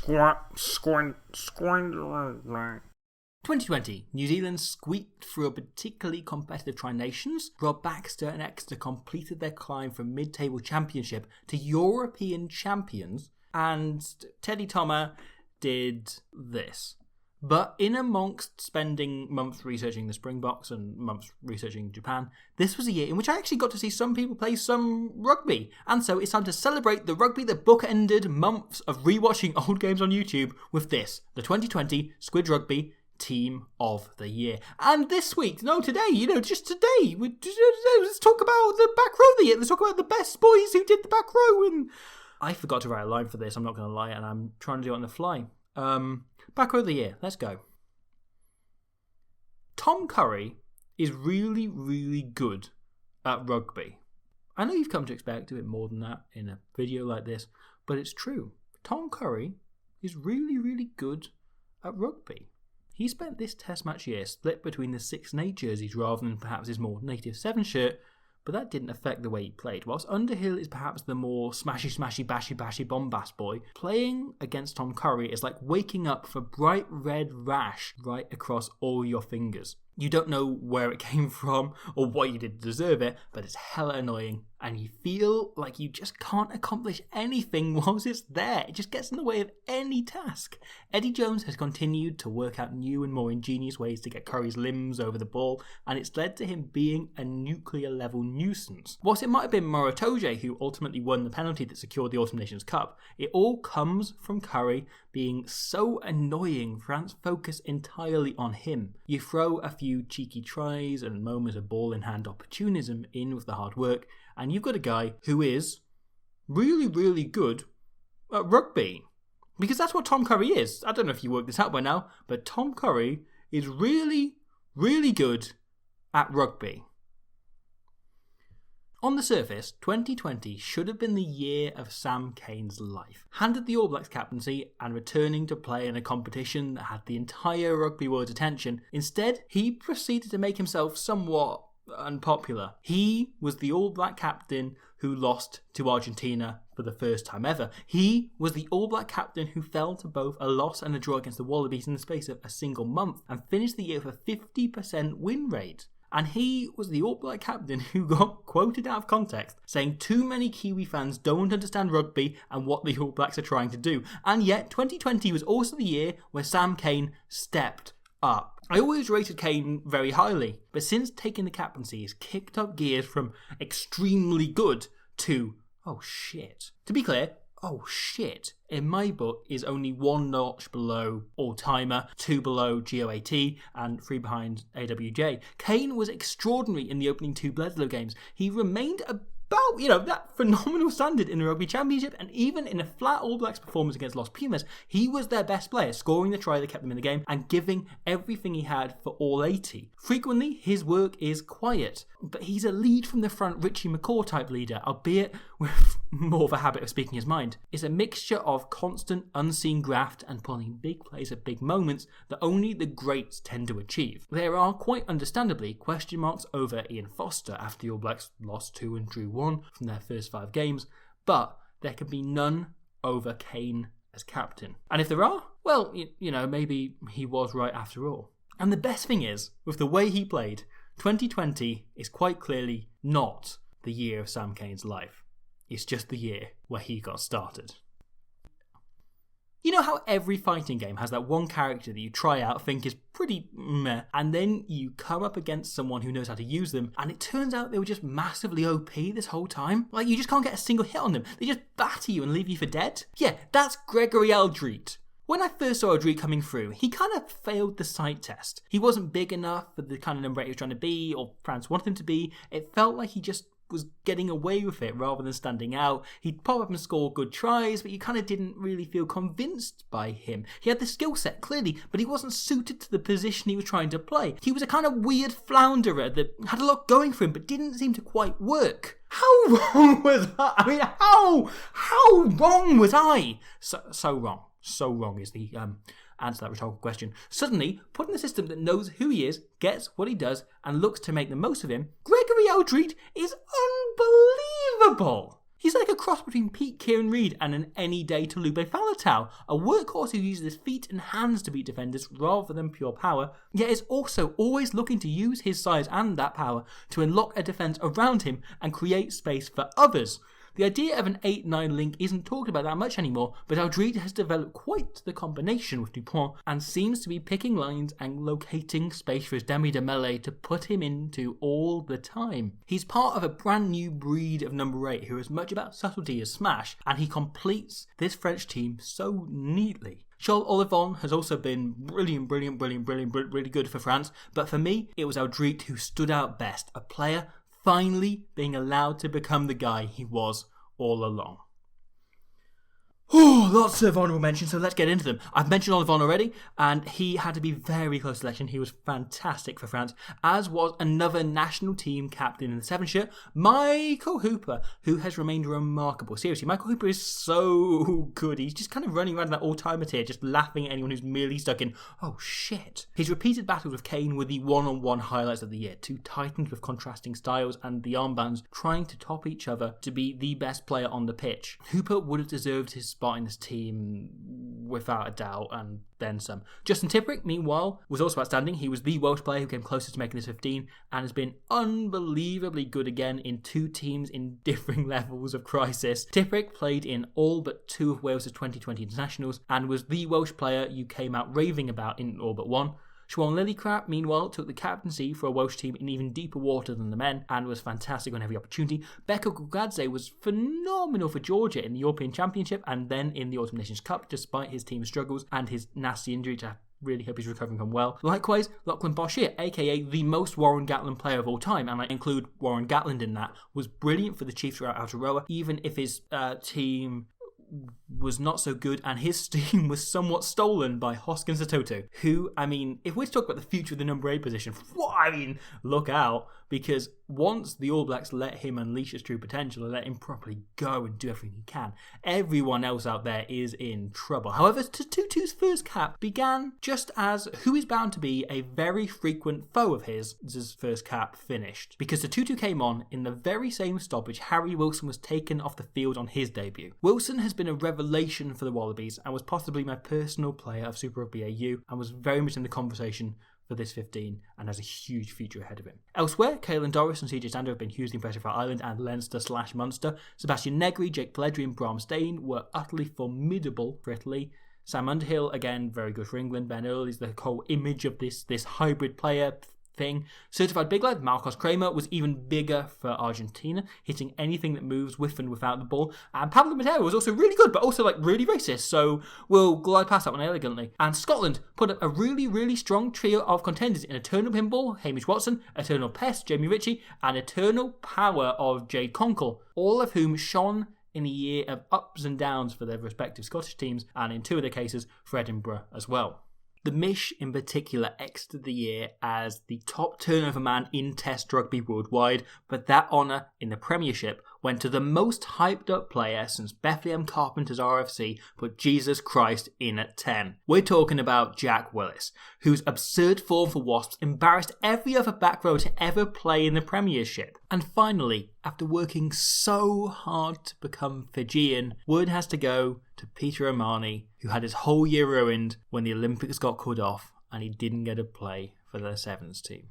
2020, New Zealand squeaked through a particularly competitive Tri-Nations. Rob Baxter and Exeter completed their climb from mid-table championship to European champions, and Teddy Thomas did this. But in amongst spending months researching the Springboks and months researching Japan, this was a year in which I actually got to see some people play some rugby. And so it's time to celebrate the rugby that bookended months of rewatching old games on YouTube with this, the 2020 Squidge Rugby Team of the Year. And this week, let's talk about the back row of the year. Let's talk about the best boys who did the back row. And I forgot to write a line for this, I'm not going to lie, and I'm trying to do it on the fly. Back row of the year, let's go. Tom Curry is really, really good at rugby. I know you've come to expect a bit more than that in a video like this, but it's true. Tom Curry is really, really good at rugby. He spent this test match year split between the 6 and 8 jerseys rather than perhaps his more native 7 shirt, but that didn't affect the way he played. Whilst Underhill is perhaps the more smashy, bashy, bombast boy, playing against Tom Curry is like waking up with a bright red rash right across all your fingers. You don't know where it came from or what you did to deserve it, but it's hella annoying, and you feel like you just can't accomplish anything whilst it's there. It just gets in the way of any task. Eddie Jones has continued to work out new and more ingenious ways to get Curry's limbs over the ball, and it's led to him being a nuclear-level nuisance. Whilst it might have been Moratoge who ultimately won the penalty that secured the Autumn Nations Cup, it all comes from Curry being so annoying. France focus entirely on him. You throw a few cheeky tries and moments of ball-in-hand opportunism in with the hard work, and you've got a guy who is really, really good at rugby. Because that's what Tom Curry is. I don't know if you worked this out by now, but Tom Curry is really, really good at rugby. On the surface, 2020 should have been the year of Sam Cane's life. Handed the All Blacks captaincy and returning to play in a competition that had the entire rugby world's attention, instead he proceeded to make himself somewhat unpopular. He was the All Black captain who lost to Argentina for the first time ever. He was the All Black captain who fell to both a loss and a draw against the Wallabies in the space of a single month and finished the year with a 50% win rate. And he was the All Black captain who got quoted out of context, saying too many Kiwi fans don't understand rugby and what the All Blacks are trying to do. And yet, 2020 was also the year where Sam Cane stepped up. I always rated Cane very highly, but since taking the captaincy, he's kicked up gears from extremely good to, oh shit. To be clear, oh shit, in my book, is only 1 notch below all-timer, 2 below GOAT, and 3 behind AWJ. Cane was extraordinary in the opening 2 Bledisloe games. He remained about, that phenomenal standard in the Rugby Championship, and even in a flat All Blacks performance against Los Pumas, he was their best player, scoring the try that kept them in the game and giving everything he had for all 80. Frequently, his work is quiet, but he's a lead from the front Richie McCaw type leader, albeit with more of a habit of speaking his mind. It's a mixture of constant unseen graft and pulling big plays at big moments that only the greats tend to achieve. There are, quite understandably, question marks over Ian Foster after the All Blacks lost 2 and drew 1 from their first 5 games, but there can be none over Cane as captain. And if there are, well, maybe he was right after all. And the best thing is, with the way he played, 2020 is quite clearly not the year of Sam Cane's life. It's just the year where he got started. You know how every fighting game has that one character that you try out, think is pretty meh, and then you come up against someone who knows how to use them, and it turns out they were just massively OP this whole time? Like, you just can't get a single hit on them. They just batter you and leave you for dead? Yeah, that's Gregory Aldrit. When I first saw Aldrit coming through, he kind of failed the sight test. He wasn't big enough for the kind of number 8 he was trying to be, or France wanted him to be. It felt like he just was getting away with it rather than standing out. He'd pop up and score good tries, but you kind of didn't really feel convinced by him. He had the skill set, clearly, but he wasn't suited to the position he was trying to play. He was a kind of weird flounderer that had a lot going for him, but didn't seem to quite work. How wrong was I? I mean, how wrong was I? So wrong. So wrong is the answer to that rhetorical question. Suddenly, put in a system that knows who he is, gets what he does, and looks to make the most of him, Gregory Aldrit is unbelievable. He's like a cross between Pete Kieran Reid and an any day to Lupe Faletau, a workhorse who uses his feet and hands to beat defenders rather than pure power, yet is also always looking to use his size and that power to unlock a defence around him and create space for others. The idea of an 8-9 link isn't talked about that much anymore, but Aldrit has developed quite the combination with Dupont and seems to be picking lines and locating space for his demi de mêlée to put him into all the time. He's part of a brand new breed of number 8 who is much about subtlety as smash, and he completes this French team so neatly. Charles Olivon has also been really good for France, but for me, it was Aldrit who stood out best, a player finally being allowed to become the guy he was all along. Oh, lots of honourable mentions, so let's get into them. I've mentioned Olivon already, and he had to be very close selection. He was fantastic for France, as was another national team captain in the 7 shirt, Michael Hooper, who has remained remarkable. Seriously, Michael Hooper is so good. He's just kind of running around that all-timer tier, just laughing at anyone who's merely stuck in, oh shit. His repeated battles with Kane were the one-on-one highlights of the year. 2 titans with contrasting styles and the armbands trying to top each other to be the best player on the pitch. Hooper would have deserved his spot in this team without a doubt, and then some. Justin Tipuric, meanwhile, was also outstanding. He was the Welsh player who came closest to making this 15 and has been unbelievably good again in 2 teams in differing levels of crisis. Tipuric played in all but 2 of Wales' 2020 internationals and was the Welsh player you came out raving about in all but 1. Siobhan Lillicrap, meanwhile, took the captaincy for a Welsh team in even deeper water than the men and was fantastic on every opportunity. Becca Gugadze was phenomenal for Georgia in the European Championship and then in the Autumn Nations Cup, despite his team's struggles and his nasty injury, which I really hope he's recovering from well. Likewise, Lachlan Boshier, aka the most Warren Gatland player of all time, and I include Warren Gatland in that, was brilliant for the Chiefs throughout Aotearoa, even if his team was not so good and his team was somewhat stolen by Hoskins Sototo, who, I mean, if we're to talk about the future of the number 8 position, look out, because once the All Blacks let him unleash his true potential and let him properly go and do everything he can, everyone else out there is in trouble. However, Tutu's first cap began just as who is bound to be a very frequent foe of his first cap finished, because Tutu came on in the very same stoppage Harry Wilson was taken off the field on his debut. Wilson has been a revelation for the Wallabies and was possibly my personal player of Super Rugby AU and was very much in the conversation for this 15 and has a huge future ahead of him. Elsewhere, Caelan Doris and CJ Stander have been hugely impressive for Ireland and Leinster/Munster. Sebastian Negri, Jake Pelledri and Bram Stein were utterly formidable for Italy. Sam Underhill, again, very good for England. Ben Earl is the whole image of this hybrid player thing. Certified big lad Marcos Kramer was even bigger for Argentina, hitting anything that moves with and without the ball. And Pablo Matera was also really good, but also really racist, so we'll glide past that one elegantly. And Scotland put up a really strong trio of contenders in Eternal Pinball, Hamish Watson, Eternal Pest, Jamie Ritchie, and Eternal Power of Jade Conkle, all of whom shone in a year of ups and downs for their respective Scottish teams, and in 2 of their cases for Edinburgh as well. The Mish in particular exited the year as the top turnover man in Test rugby worldwide, but that honour in the Premiership went to the most hyped up player since Bethlehem Carpenters RFC put Jesus Christ in at 10. We're talking about Jack Willis, whose absurd form for Wasps embarrassed every other back row to ever play in the Premiership. And finally, after working so hard to become Fijian, word has to go to Peter Omani, who had his whole year ruined when the Olympics got called off and he didn't get to play for the Sevens team.